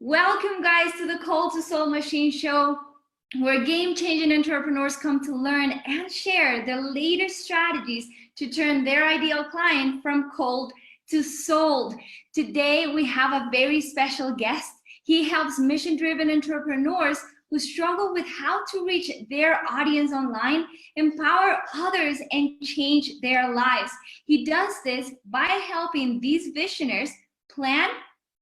Welcome, guys, to the Cold to Soul Machine Show, where game-changing entrepreneurs come to learn and share the latest strategies to turn their ideal client from cold to sold. Today, we have a very special guest. He helps mission-driven entrepreneurs who struggle with how to reach their audience online, empower others, and change their lives. He does this by helping these visionaries plan,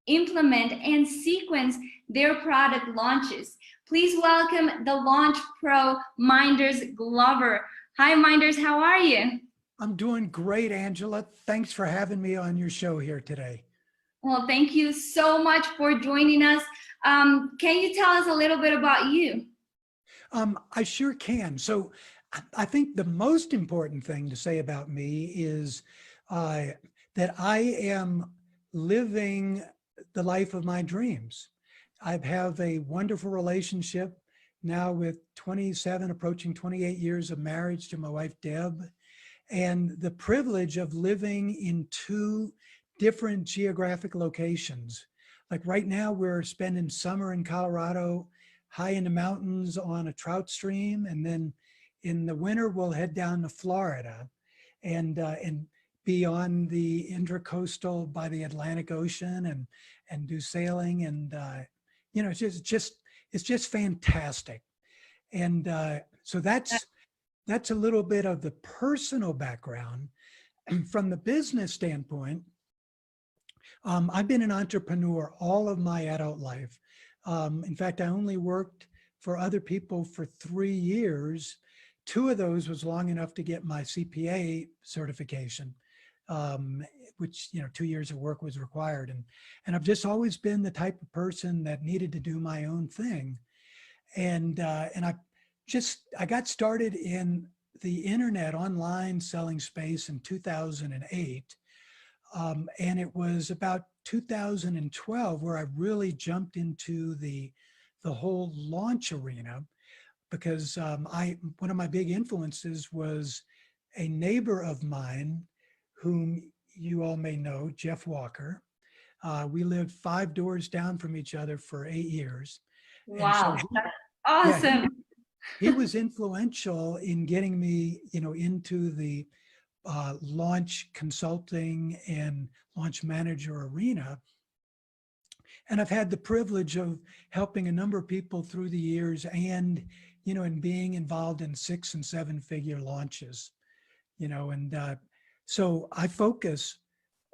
implement, and sequence their product launches. Please welcome the launch pro, Mynders Glover. Hi, Mynders, how are you? I'm doing great, Angela. Thanks for having me on your show here today. Well, thank you so much for joining us. Can you tell us a little bit about you? I sure can. So I think the most important thing to say about me is that I am living the life of my dreams. I have a wonderful relationship now with 27, approaching 28 years of marriage to my wife, Deb, and the privilege of living in two different geographic locations. Like right now, we're spending summer in Colorado, high in the mountains on a trout stream. And then in the winter, we'll head down to Florida and be on the intracoastal by the Atlantic Ocean and do sailing. And, you know, it's just fantastic. And so that's a little bit of the personal background. And from the business standpoint, I've been an entrepreneur all of my adult life. In fact, I only worked for other people for 3 years. 2 of those was long enough to get my CPA certification, which, you know, 2 years of work was required. And I've just always been the type of person that needed to do my own thing. And I got started in the internet online selling space in 2008. And it was about 2012 where I really jumped into the whole launch arena, because one of my big influences was a neighbor of mine whom you all may know, Jeff Walker. We lived 5 doors down from each other for 8 years. Wow, so that's awesome. Yeah, he was influential in getting me, you know, into the launch consulting and launch manager arena. And I've had the privilege of helping a number of people through the years and, you know, and being involved in 6- and 7-figure launches, you know, and so I focus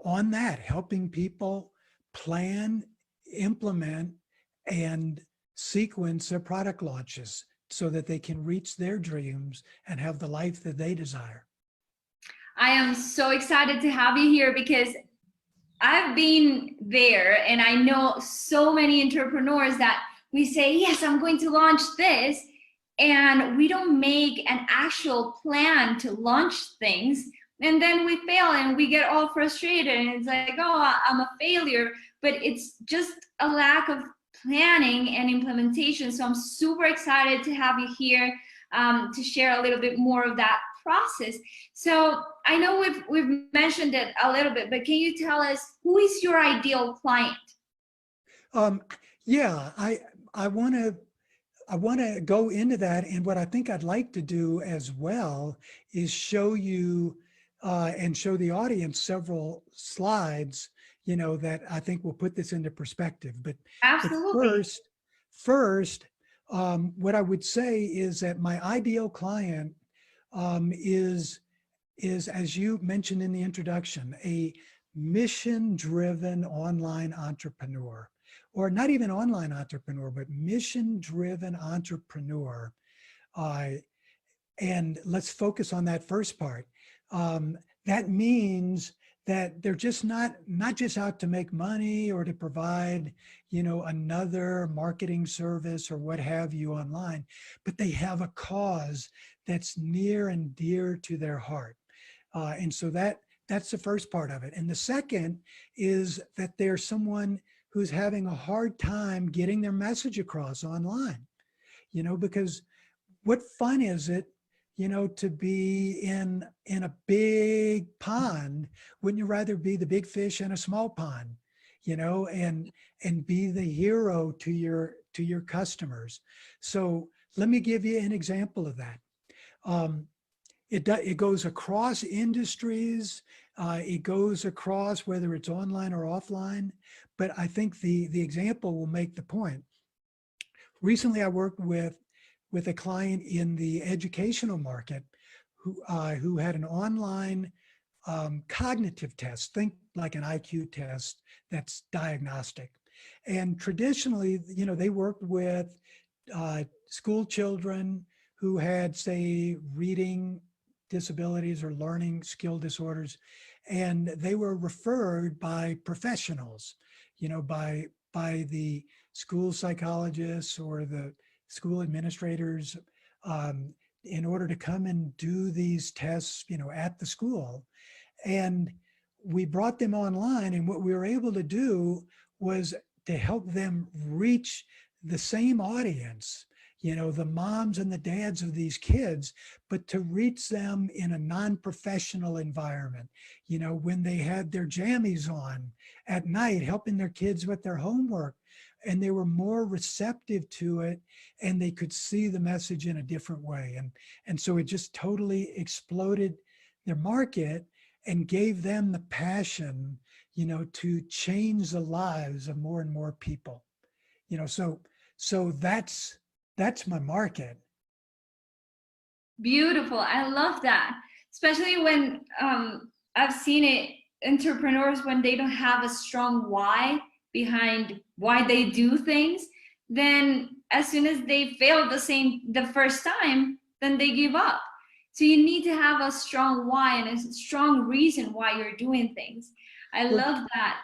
on that, helping people plan, implement, and sequence their product launches so that they can reach their dreams and have the life that they desire. I am so excited to have you here because I've been there and I know so many entrepreneurs that we say, yes, I'm going to launch this. And we don't make an actual plan to launch things. And then we fail and we get all frustrated. And it's like, oh, I'm a failure. But it's just a lack of planning and implementation. So I'm super excited to have you here to share a little bit more of that process. So I know we've mentioned it a little bit, but can you tell us who is your ideal client? Yeah, I want to go into that, and what I think I'd like to do as well is show you and show the audience several slides, you know, that I think will put this into perspective. But Absolutely. First, what I would say is that my ideal client is, as you mentioned in the introduction, a mission-driven online entrepreneur, or not even online entrepreneur, but mission-driven entrepreneur. And let's focus on that first part. That means that they're just not just out to make money or to provide, you know, another marketing service or what have you online, but they have a cause that's near and dear to their heart. And so that's the first part of it. And the second is that they're someone who's having a hard time getting their message across online, you know, because what fun is it, you know, to be in a big pond? Wouldn't you rather be the big fish in a small pond? and be the hero to your customers. So let me give you an example of that. It goes across industries. It goes across whether it's online or offline. But I think the example will make the point. Recently, I worked with a client in the educational market who had an online cognitive test, think like an IQ test that's diagnostic. And traditionally, they worked with school children who had, say, reading disabilities or learning skill disorders, and they were referred by professionals, by the school psychologists or the school administrators, in order to come and do these tests, at the school. And we brought them online, and what we were able to do was to help them reach the same audience, the moms and the dads of these kids, but to reach them in a non-professional environment, when they had their jammies on at night, helping their kids with their homework, and they were more receptive to it, and they could see the message in a different way. And so it just totally exploded their market and gave them the passion, to change the lives of more and more people. So that's my market. Beautiful. I love that. Especially when I've seen it, entrepreneurs, when they don't have a strong why behind why they do things, then as soon as they fail the first time, then they give up. So you need to have a strong why and a strong reason why you're doing things. I love that.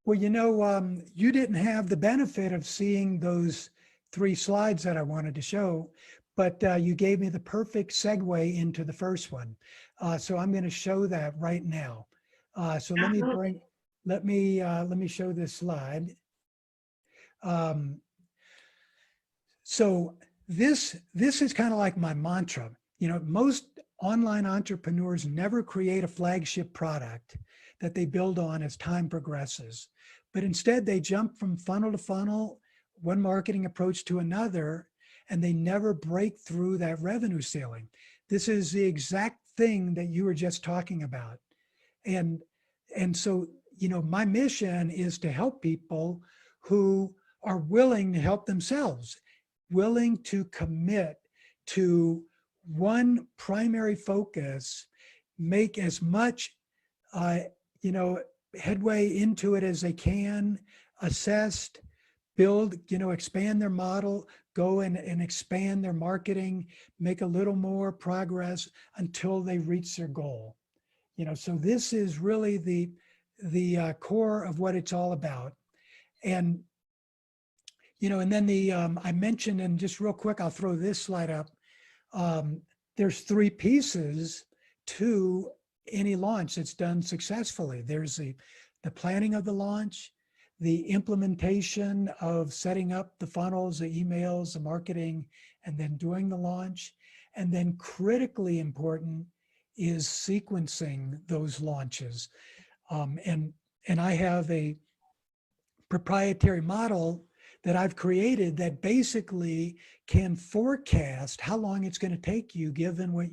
Well, you didn't have the benefit of seeing those 3 slides that I wanted to show, but you gave me the perfect segue into the first one. So I'm going to show that right now. So let me show this slide. So this is kind of like my mantra. Most online entrepreneurs never create a flagship product that they build on as time progresses, but instead they jump from funnel to funnel, one marketing approach to another, and they never break through that revenue ceiling. This is the exact thing that you were just talking about. And so, my mission is to help people who are willing to help themselves, willing to commit to one primary focus, make as much, headway into it as they can, assess, build, expand their model, go and expand their marketing, make a little more progress until they reach their goal. So this is really the core of what it's all about. And, and then I mentioned, and just real quick, I'll throw this slide up. There's 3 pieces to any launch that's done successfully. There's the planning of the launch, the implementation of setting up the funnels, the emails, the marketing, and then doing the launch. And then critically important is sequencing those launches. And I have a proprietary model that I've created that basically can forecast how long it's going to take you, given what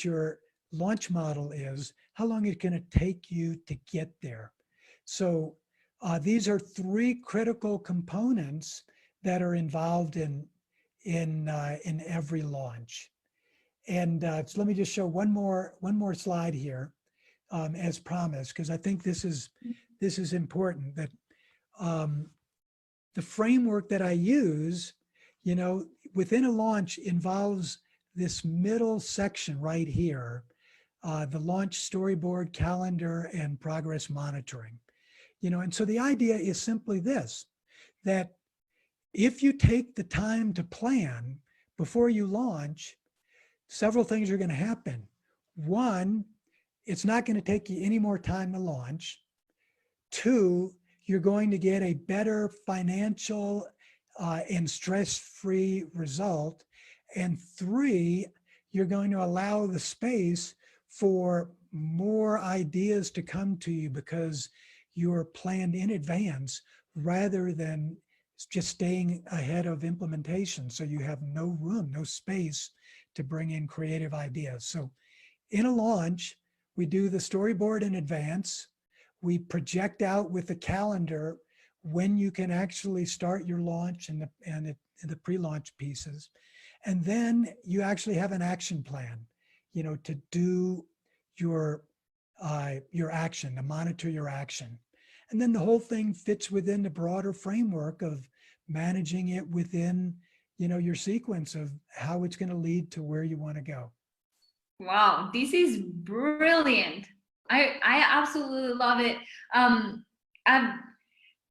your launch model is, how long it's going to take you to get there. So these are 3 critical components that are involved in every launch. And so let me just show one more slide here, as promised, because I think this is important. That the framework that I use, within a launch involves this middle section right here, the launch storyboard, calendar, and progress monitoring. And so the idea is simply this, that if you take the time to plan before you launch, several things are going to happen. One, it's not going to take you any more time to launch. 2, you're going to get a better financial and stress-free result. And 3, you're going to allow the space for more ideas to come to you, because your plan in advance rather than just staying ahead of implementation. So you have no room, no space to bring in creative ideas. So in a launch, we do the storyboard in advance. We project out with the calendar when you can actually start your launch and the pre-launch pieces. And then you actually have an action plan, to do your action, to monitor your action. And then the whole thing fits within the broader framework of managing it within, your sequence of how it's going to lead to where you want to go. Wow, this is brilliant. I absolutely love it. I've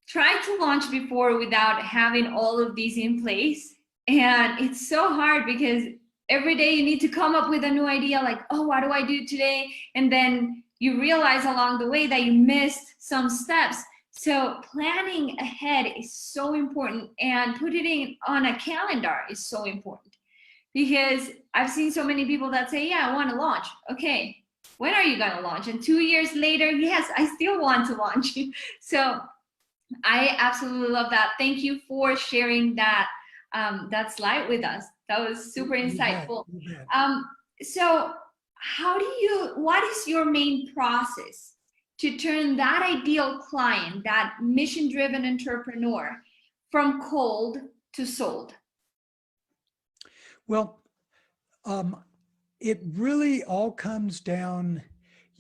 tried to launch before without having all of these in place. And it's so hard because every day you need to come up with a new idea, like, oh, what do I do today? And then you realize along the way that you missed some steps. So planning ahead is so important, and putting it on a calendar is so important, because I've seen so many people that say, yeah, I want to launch. Okay, when are you going to launch? And 2 years later, yes, I still want to launch. So I absolutely love that. Thank you for sharing that slide with us. That was super insightful. So what is your main process to turn that ideal client, that mission-driven entrepreneur, from cold to sold? Well, it really all comes down,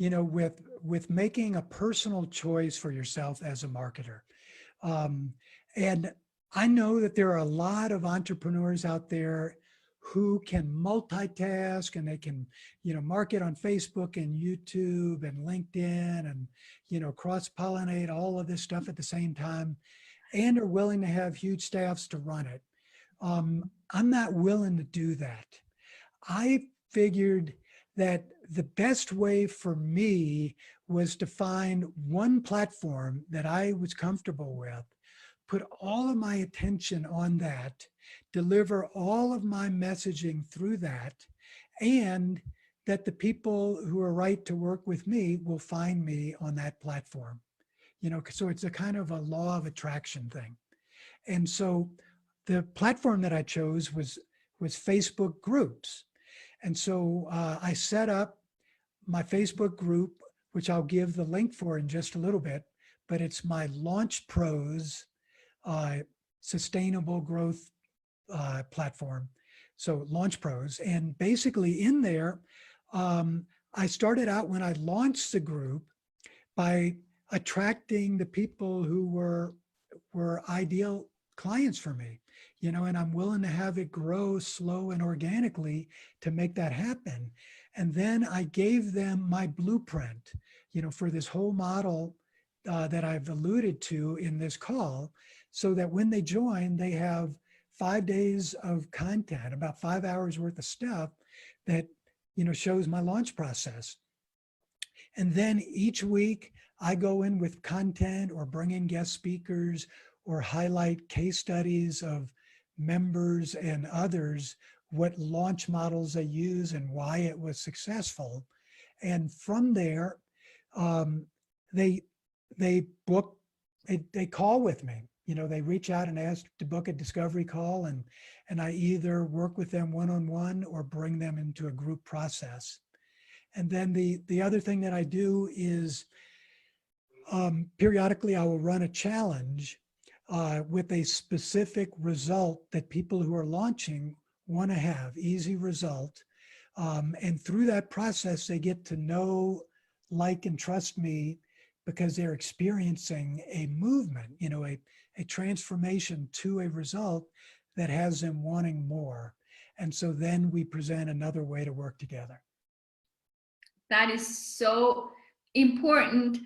with making a personal choice for yourself as a marketer. And I know that there are a lot of entrepreneurs out there who can multitask, and they can, market on Facebook and YouTube and LinkedIn and, cross-pollinate all of this stuff at the same time, and are willing to have huge staffs to run it. I'm not willing to do that. I figured that the best way for me was to find one platform that I was comfortable with, put all of my attention on that, deliver all of my messaging through that, and that the people who are right to work with me will find me on that platform. So it's a kind of a law of attraction thing. And so the platform that I chose was Facebook groups. And so I set up my Facebook group, which I'll give the link for in just a little bit, but it's my Launch Pros sustainable growth platform. So Launch Pros. And basically in there, I started out when I launched the group by attracting the people who were ideal clients for me, and I'm willing to have it grow slow and organically to make that happen. And then I gave them my blueprint, for this whole model that I've alluded to in this call, so that when they join, they have 5 days of content, about 5 hours worth of stuff that, shows my launch process. And then each week I go in with content or bring in guest speakers or highlight case studies of members and others, what launch models they use and why it was successful. And from there, they call with me. They reach out and ask to book a discovery call, and I either work with them one-on-one or bring them into a group process. And then the other thing that I do is periodically I will run a challenge with a specific result that people who are launching want to have, easy result. And through that process, they get to know, like, and trust me, because they're experiencing a movement, a transformation to a result that has them wanting more. And so then we present another way to work together. That is so important.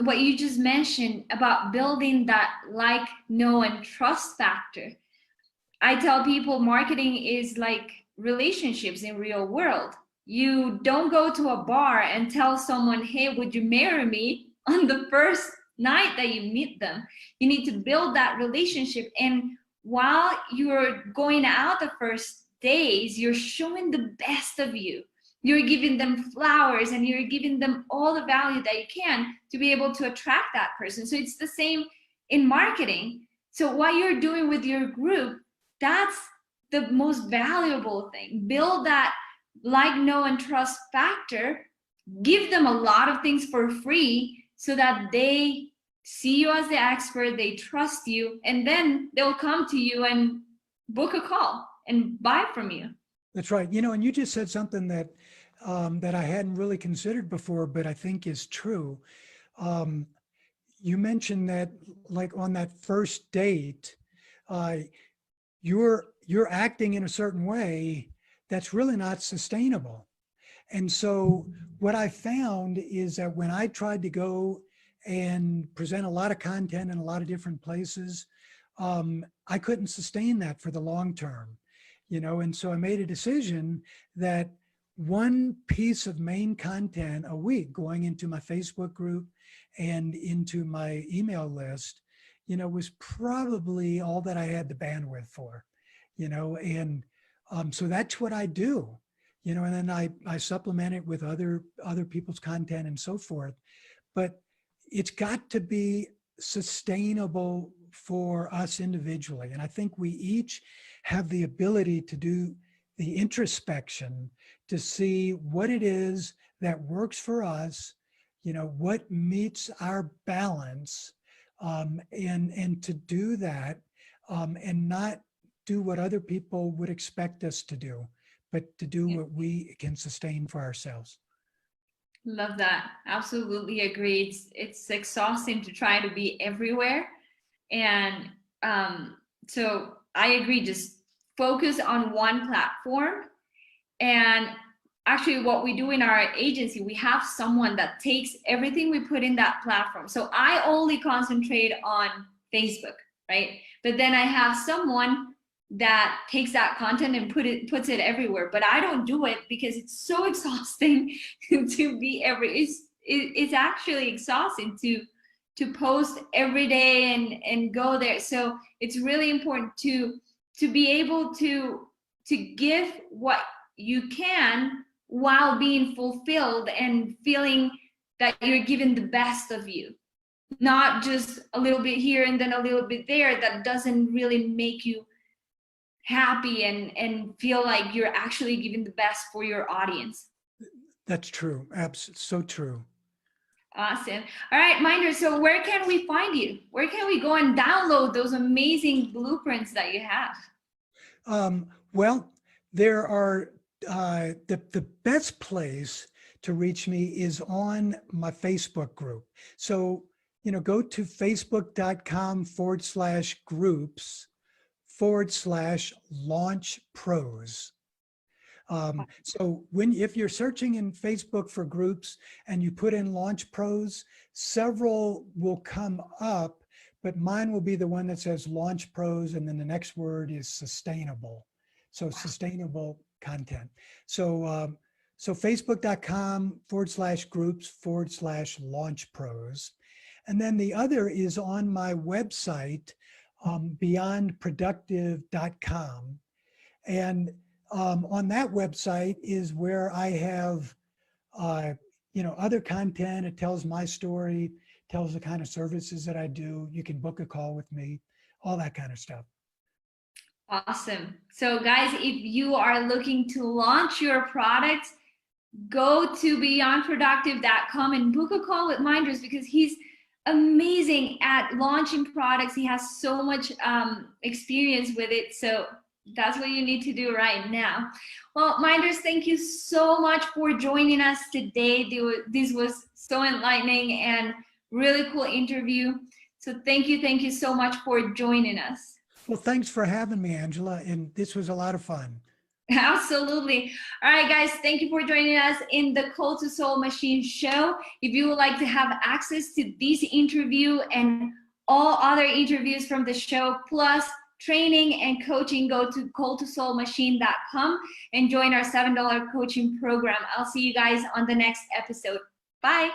What you just mentioned about building that like, know, and trust factor. I tell people marketing is like relationships in real world. You don't go to a bar and tell someone, hey, would you marry me, on the first night that you meet them. You need to build that relationship. And while you're going out the first days, you're showing the best of you. You're giving them flowers and you're giving them all the value that you can to be able to attract that person. So it's the same in marketing. So what you're doing with your group, that's the most valuable thing. Build that like, know, and trust factor. Give them a lot of things for free so that they see you as the expert, they trust you, and then they'll come to you and book a call and buy from you. That's right. You know, and you just said something that that I hadn't really considered before, but I think is true. You mentioned that, like on that first date, you're acting in a certain way that's really not sustainable. And so what I found is that when I tried to go and present a lot of content in a lot of different places, I couldn't sustain that for the long term, you know. And so I made a decision that one piece of main content a week going into my Facebook group and into my email list, you know, was probably all that I had the bandwidth for, you know. And so that's what I do, you know, and then I supplement it with other people's content and so forth. But it's got to be sustainable for us individually. And I think we each have the ability to do the introspection to see what it is that works for us, you know, what meets our balance, and to do that, and not do what other people would expect us to do, but to do what we can sustain for ourselves. Love that. Absolutely agree. It's exhausting to try to be everywhere. And so I agree, just focus on one platform. And actually what we do in our agency, we have someone that takes everything we put in that platform. So I only concentrate on Facebook, right? But then I have someone that takes that content and puts it everywhere. But I don't do it because it's so exhausting to be it's actually exhausting to post every day and go there. So it's really important to be able to give what you can while being fulfilled and feeling that you're giving the best of you, not just a little bit here and then a little bit there. That doesn't really make you happy and feel like you're actually giving the best for your audience. That's true. Absolutely. So true. Awesome. All right, Mynders, so where can we find you? Where can we go and download those amazing blueprints that you have? Well, there are the best place to reach me is on my Facebook group. So, you know, go to facebook.com/groups/launch pros. So if you're searching in Facebook for groups and you put in launch pros, several will come up, but mine will be the one that says launch pros. And then the next word is sustainable. So sustainable content. So, so facebook.com/groups/launch pros. And then the other is on my website, beyondproductive.com. And on that website is where I have, you know, other content. It tells my story, tells the kind of services that I do. You can book a call with me, all that kind of stuff. Awesome. So guys, if you are looking to launch your product, go to beyondproductive.com and book a call with Mynders, because he's amazing at launching products. He has so much experience with it. So that's what you need to do right now. Well, Mynders, thank you so much for joining us today. This was so enlightening and really cool interview. So thank you so much for joining us. Well, thanks for having me, Angela. And this was a lot of fun. Absolutely. All right, guys, thank you for joining us in the Call to Soul Machine show. If you would like to have access to this interview and all other interviews from the show, plus training and coaching, go to calltosoulmachine.com and join our $7 coaching program. I'll see you guys on the next episode. Bye.